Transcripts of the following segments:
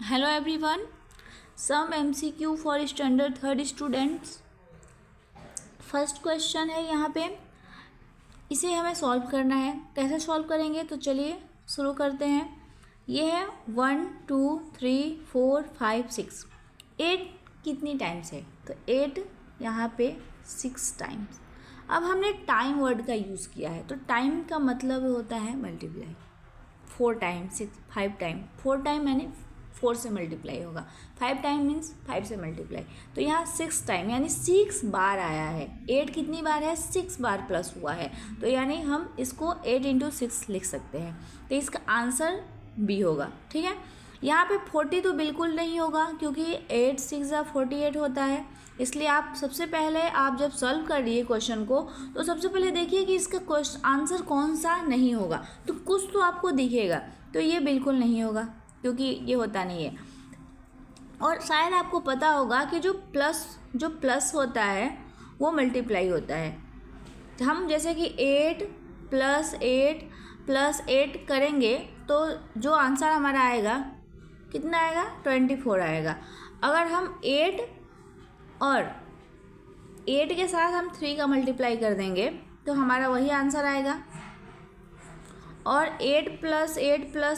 Hello everyone. Some MCQ for standard third students. First question है यहाँ पे, इसे हमें सॉल्व करना है। कैसे सॉल्व करेंगे तो चलिए शुरू करते हैं। ये है 1 2 3 4 5 6, 8 कितनी टाइम्स है तो 8 यहाँ पे 6 टाइम्स। अब हमने टाइम वर्ड का यूज़ किया है तो टाइम का मतलब होता है मल्टीप्लाई। 4 टाइम 6 5 टाइम, 4 टाइम मैंने 4 से मल्टीप्लाई होगा, 5 टाइम मीन्स 5 से मल्टीप्लाई। तो यहाँ 6 टाइम यानी 6 बार आया है। 8 कितनी बार है, 6 बार प्लस हुआ है, तो यानी हम इसको 8 इंटू 6 लिख सकते हैं। तो इसका आंसर बी होगा। ठीक है, यहाँ पे 40 तो बिल्कुल नहीं होगा क्योंकि 8 6 48 होता है। इसलिए आप सबसे पहले आप जब सॉल्व कर रही है क्वेश्चन को तो सबसे पहले देखिए कि इसका क्वेश्चन आंसर कौन सा नहीं होगा, तो कुछ तो आपको दिखेगा। तो ये बिल्कुल नहीं होगा क्योंकि ये होता नहीं है। और शायद आपको पता होगा कि जो प्लस होता है वो मल्टीप्लाई होता है। हम जैसे कि 8 + 8 करेंगे तो जो आंसर हमारा आएगा कितना आएगा, 24 आएगा। अगर हम 8 और 8 के साथ हम 3 का मल्टीप्लाई कर देंगे तो हमारा वही आंसर आएगा। और 8 +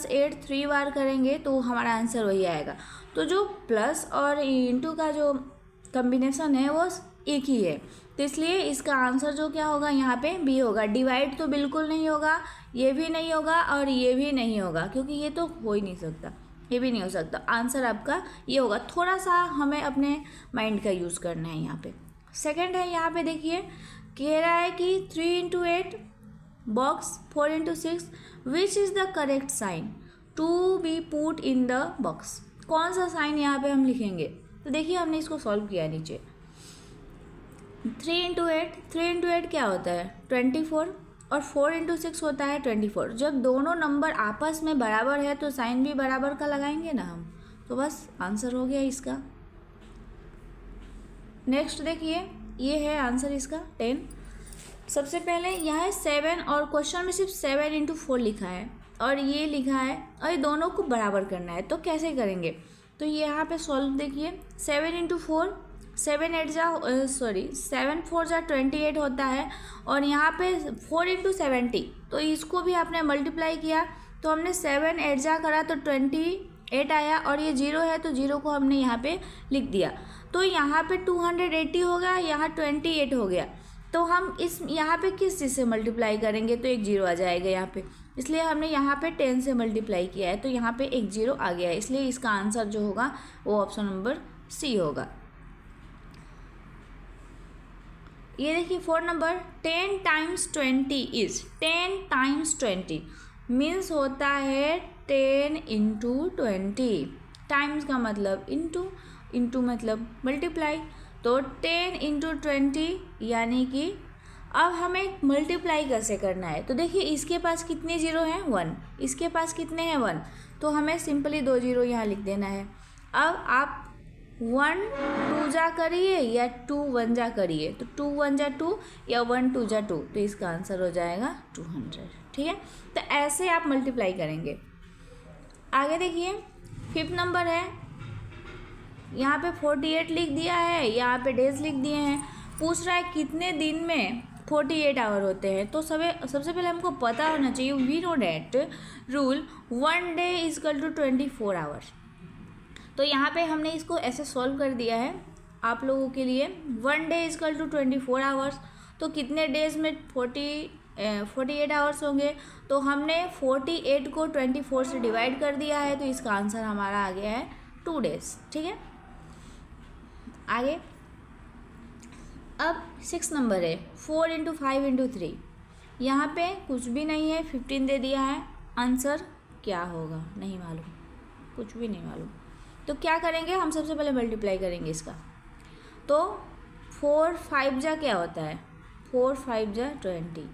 8 3 बार करेंगे तो हमारा आंसर वही आएगा। तो जो प्लस और इंटू का जो कॉम्बिनेशन है वो एक ही है, तो इसलिए इसका आंसर जो क्या होगा यहाँ पे बी होगा। डिवाइड तो बिल्कुल नहीं होगा, ये भी नहीं होगा और ये भी नहीं होगा क्योंकि ये तो हो ही नहीं सकता, ये भी नहीं हो सकता। आंसर आपका ये होगा। थोड़ा सा हमें अपने माइंड का यूज़ करना है यहाँ पे। सेकंड है, यहाँ पे देखिए कह रहा है कि 3 × 8 box 4 × 6 which is the correct sign to be put in the box. कौन सा साइन यहाँ पे हम लिखेंगे, तो देखिए हमने इसको सॉल्व किया। नीचे 3 × 8 क्या होता है 24 और 4 × 6 होता है 24। जब दोनों नंबर आपस में बराबर है तो साइन भी बराबर का लगाएंगे ना हम, तो बस आंसर हो गया इसका। नेक्स्ट देखिए, ये है आंसर इसका 10। सबसे पहले यहाँ है 7 और क्वेश्चन में सिर्फ 7 × 4 लिखा है और ये लिखा है और ये दोनों को बराबर करना है। तो कैसे करेंगे, तो यहाँ पे सॉल्व देखिए 7 × 4 7 4 = 28 होता है और यहाँ पे 4 × 70, तो इसको भी आपने मल्टीप्लाई किया तो हमने 7 8 करा तो 28 आया और ये 0 है तो 0 को हमने यहाँ पे लिख दिया। तो यहाँ पे 280 हो गया, यहाँ 28 हो गया। तो हम इस यहाँ पे किस चीज़ से मल्टीप्लाई करेंगे तो एक 0 आ जाएगा यहाँ पे, इसलिए हमने यहाँ पे 10 से मल्टीप्लाई किया है तो यहाँ पे एक 0 आ गया है। इसलिए इसका आंसर जो होगा वो ऑप्शन नंबर सी होगा। ये देखिए 4 नंबर 10 × 20 इज 10 × 20 मीन्स होता है 10 × 20। टाइम्स का मतलब इंटू मतलब मल्टीप्लाई। तो 10 × 20 यानी कि अब हमें मल्टीप्लाई कैसे करना है, तो देखिए इसके पास कितने 0 हैं 1, इसके पास कितने हैं 1, तो हमें सिंपली 2 0 यहाँ लिख देना है। अब आप 1 2 जा करिए या 2 1 जा करिए, तो 2 1 जा 2 या 1 2 जा 2, तो इसका आंसर हो जाएगा 200। ठीक है, तो ऐसे आप मल्टीप्लाई करेंगे। आगे देखिए 5th नंबर है, यहाँ पे 48 लिख दिया है, यहाँ पे डेज लिख दिए हैं। पूछ रहा है कितने दिन में 48 आवर होते हैं। तो सबसे पहले हमको पता होना चाहिए, we know that rule 1 day = 24 hours. तो यहाँ पे हमने इसको ऐसे सॉल्व कर दिया है आप लोगों के लिए। 1 डे = 24 आवर्स, तो कितने डेज में 48 आवर्स होंगे, तो हमने 48 को 24 से डिवाइड कर दिया है, तो इसका आंसर हमारा आ गया है 2 डेज। ठीक है, आगे अब 6 नंबर है 4 × 5 × 3। यहाँ पे कुछ भी नहीं है, 15 दे दिया है। आंसर क्या होगा नहीं मालूम, कुछ भी नहीं मालूम। तो क्या करेंगे, हम सबसे पहले मल्टीप्लाई करेंगे इसका। तो 4 5 जा क्या होता है, 4 5 जा 20।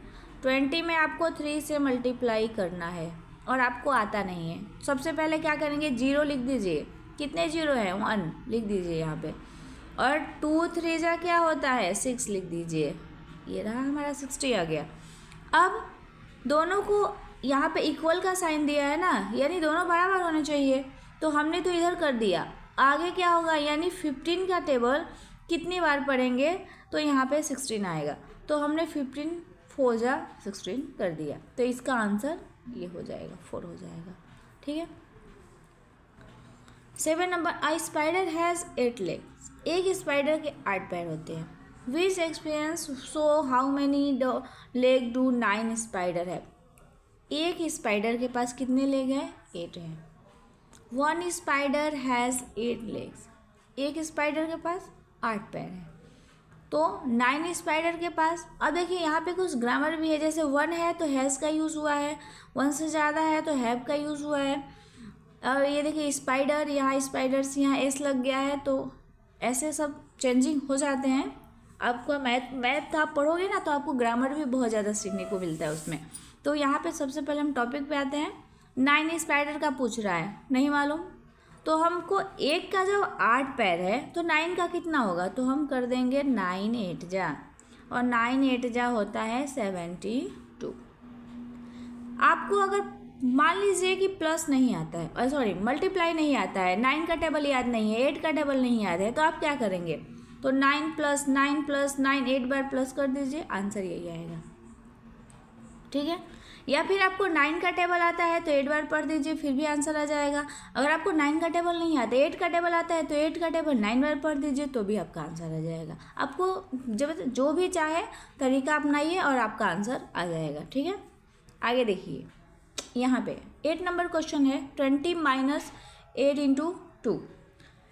20 में आपको 3 से मल्टीप्लाई करना है और आपको आता नहीं है। सबसे पहले क्या करेंगे, 0 लिख दीजिए। कितने 0 हैं 1 लिख दीजिए यहाँ पे। और 2 3 जा क्या होता है 6 लिख दीजिए। ये रहा हमारा 60 आ गया। अब दोनों को यहाँ पे इक्वल का साइन दिया है ना, यानी दोनों बराबर होने चाहिए। तो हमने तो इधर कर दिया, आगे क्या होगा, यानी 15 का टेबल कितनी बार पढ़ेंगे, तो यहाँ पे 16 आएगा, तो हमने 15 4 जा 16 कर दिया, तो इसका आंसर ये हो जाएगा 4 हो जाएगा। ठीक है। 7 number, I spider has 8 legs, एक स्पाइडर के 8 पैर होते हैं। Which experience show how many leg do 9 spider है, एक स्पाइडर के पास कितने लेग हैं, 8 हैं। 1 स्पाइडर हैज़ 8 लेग्स, एक स्पाइडर के पास 8 पैर हैं, तो 9 स्पाइडर के पास। अब देखिए यहाँ पे कुछ ग्रामर भी है, जैसे 1 है तो हैज़ का यूज़ हुआ है, 1 से ज़्यादा है तो हैव का यूज़ हुआ है, और ये देखिए स्पाइडर, यहाँ स्पाइडर्स, यहाँ एस लग गया है, तो ऐसे सब चेंजिंग हो जाते हैं। आपका मैथ आप पढ़ोगे ना तो आपको ग्रामर भी बहुत ज़्यादा सीखने को मिलता है उसमें। तो यहाँ पे सबसे पहले हम टॉपिक पे आते हैं। 9 स्पाइडर का पूछ रहा है, नहीं मालूम, तो हमको एक का जब 8 पैर है तो 9 का कितना होगा, तो हम कर देंगे 9 8 जा, और 9 8 जा होता है 72। आपको अगर मान लीजिए कि प्लस नहीं आता है, सॉरी मल्टीप्लाई नहीं आता है, 9 का टेबल याद नहीं है, 8 का टेबल नहीं याद है, तो आप क्या करेंगे, तो 9 + 9 + 9 8 बार प्लस कर दीजिए, आंसर यही आएगा। ठीक है। या फिर आपको 9 का टेबल आता है तो 8 बार पढ़ दीजिए, फिर भी आंसर आ जाएगा। अगर आपको 9 का टेबल नहीं आता, 8 का टेबल आता है तो 8 का टेबल 9 बार पढ़ दीजिए, तो भी आपका आंसर आ जाएगा। आपको जब जो भी चाहे तरीका अपनाइए और आपका आंसर आ जाएगा। ठीक है। आगे देखिए, यहाँ पे 8 नंबर क्वेश्चन है, 20 - 8 × 2,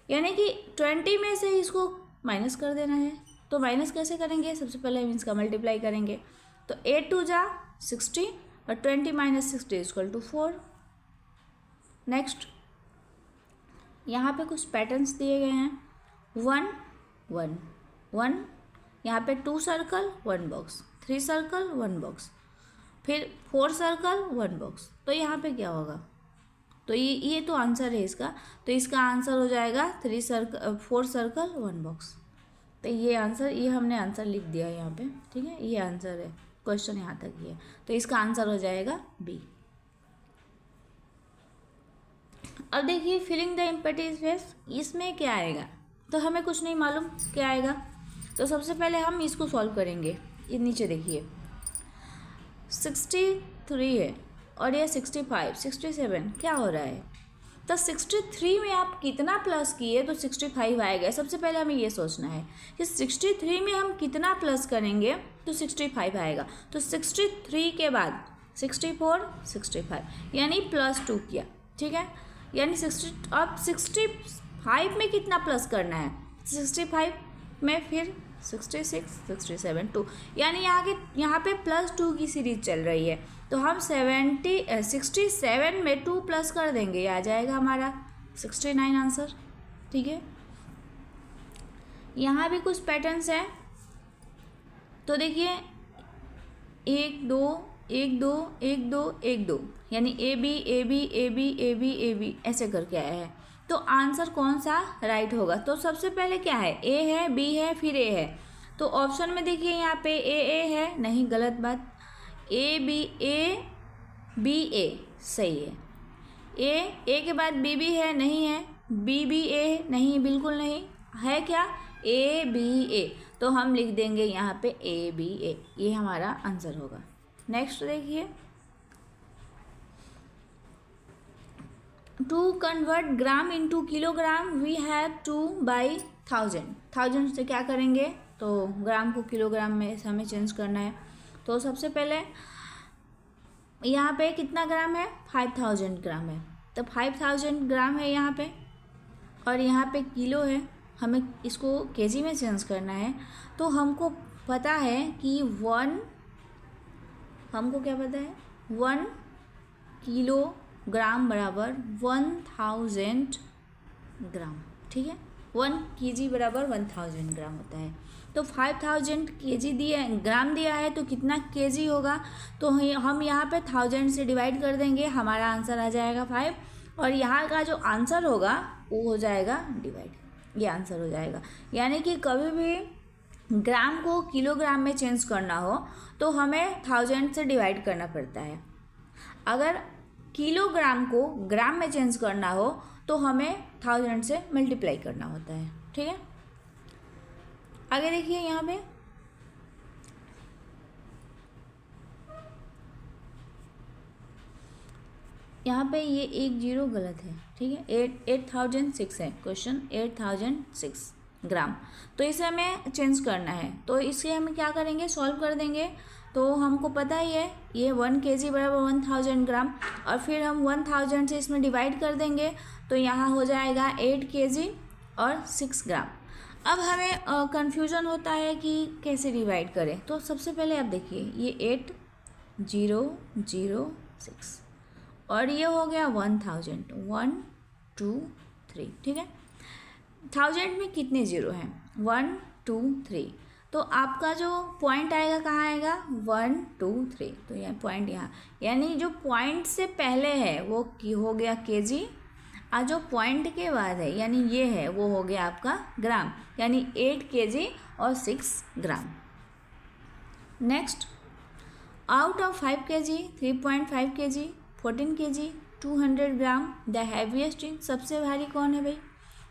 यानी कि 20 में से इसको माइनस कर देना है। तो माइनस कैसे करेंगे, सबसे पहले हम इसका मल्टीप्लाई करेंगे, तो 8 2 जा 60 और 20 - 60 = 4। नेक्स्ट, यहाँ पे कुछ पैटर्न्स दिए गए हैं, 1 1 1, यहाँ पे 2 सर्कल 1 बॉक्स, 3 सर्कल 1 बॉक्स, फिर 4 सर्कल 1 बॉक्स, तो यहाँ पे क्या होगा, तो ये तो आंसर है इसका, तो इसका आंसर हो जाएगा 4 सर्कल 1 बॉक्स। तो ये आंसर, ये हमने आंसर लिख दिया है यहाँ पे। ठीक है, ये आंसर है, क्वेश्चन यहाँ तक ही है, तो इसका आंसर हो जाएगा बी। अब देखिए, फिलिंग द एम्प्टी स्पेस, इसमें क्या आएगा, तो हमें कुछ नहीं मालूम क्या आएगा, तो सबसे पहले हम इसको सॉल्व करेंगे। ये नीचे देखिए 63 है और ये 65 67, क्या हो रहा है, तो 63 में आप कितना प्लस किए तो 65 आएगा। सबसे पहले हमें ये सोचना है कि 63 में हम कितना प्लस करेंगे तो 65 आएगा। तो 63 के बाद 64 65, यानी +2 किया। ठीक है, यानी 65 में कितना प्लस करना है, 65 में फिर 66 67 2, यानी यहाँ पे +2 की सीरीज चल रही है, तो हम 67 में 2 प्लस कर देंगे, आ जाएगा हमारा 69 आंसर। ठीक है, यहाँ भी कुछ पैटर्न्स हैं, तो देखिए 1 2 1 2 1 2 1 2, यानी AB AB AB AB AB ऐसे करके आया है, तो आंसर कौन सा राइट होगा, तो सबसे पहले क्या है, A है, B है, फिर A है, तो ऑप्शन में देखिए यहाँ पे A है, नहीं गलत बात, A B A सही है, A के बाद B है, नहीं है, B A नहीं, बिल्कुल नहीं है, क्या A B A, तो हम लिख देंगे यहाँ पे A B A, ये हमारा आंसर होगा। नेक्स्ट देखिए, to convert gram into kilogram we have to by 1000 से क्या करेंगे, तो ग्राम को किलोग्राम में हमें चेंज करना है। तो सबसे पहले यहाँ पे कितना ग्राम है, 5000 ग्राम है, तो 5000 ग्राम है यहाँ पे, और यहाँ पे किलो है, हमें इसको केजी में चेंज करना है। तो हमको पता है कि हमको क्या पता है, 1 किलोग्राम बराबर 1000 ग्राम। ठीक है, 1 kg बराबर 1000 ग्राम होता है, तो 5000 kg ग्राम दिया है, तो कितना kg होगा, तो हम यहाँ पे 1000 से डिवाइड कर देंगे, हमारा आंसर आ जाएगा 5, और यहाँ का जो आंसर होगा वो हो जाएगा डिवाइड, ये आंसर हो जाएगा। यानी कि कभी भी ग्राम को किलोग्राम में चेंज करना हो तो हमें 1000 से डिवाइड करना पड़ता है, अगर किलोग्राम को ग्राम में चेंज करना हो तो हमें 1000 से मल्टीप्लाई करना होता है, ठीक है। आगे देखिए यहाँ पे ये एक जीरो गलत है, ठीक है। 8006 है क्वेश्चन, 8006 ग्राम। तो इसे हमें चेंज करना है, तो इसे हम क्या करेंगे, सॉल्व कर देंगे। तो हमको पता ही है ये 1 kg बराबर 1000 ग्राम, और फिर हम 1000 से इसमें डिवाइड कर देंगे, तो यहाँ हो जाएगा 8 kg और 6 ग्राम। अब हमें कन्फ्यूज़न होता है कि कैसे डिवाइड करें। तो सबसे पहले आप देखिए ये 8006 और ये हो गया 1000, 1 2 3, ठीक है। 1000 में कितने ज़ीरो हैं, 1 2 3, तो आपका जो पॉइंट आएगा कहाँ आएगा, 1 2 3, तो यह पॉइंट यहाँ, यानी जो पॉइंट से पहले है वो हो गया kg, और जो पॉइंट के बाद है यानी ये है वो हो गया आपका ग्राम, यानी 8 kg और 6 gram. Next, out of 5 kg, 3.5 kg, 14 kg, 200 gram, the heaviest in, सबसे भारी कौन है भाई,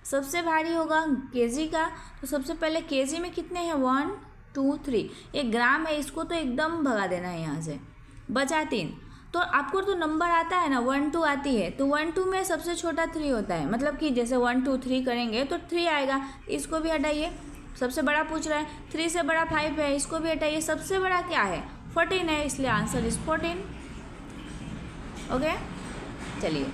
सबसे भारी होगा केजी का। तो सबसे पहले केजी में कितने हैं, 1 2 3, ये ग्राम है, इसको तो एकदम भगा देना है यहाँ से, बचा 3। तो आपको तो नंबर आता है ना, 1 2 आती है, तो 1 2 में सबसे छोटा 3 होता है, मतलब कि जैसे 1 2 3 करेंगे तो 3 आएगा, इसको भी हटाइए। सबसे बड़ा पूछ रहा है, 3 से बड़ा 5 है, इसको भी हटाइए। सबसे बड़ा क्या है, 14 है, इसलिए आंसर इज 14। ओके, चलिए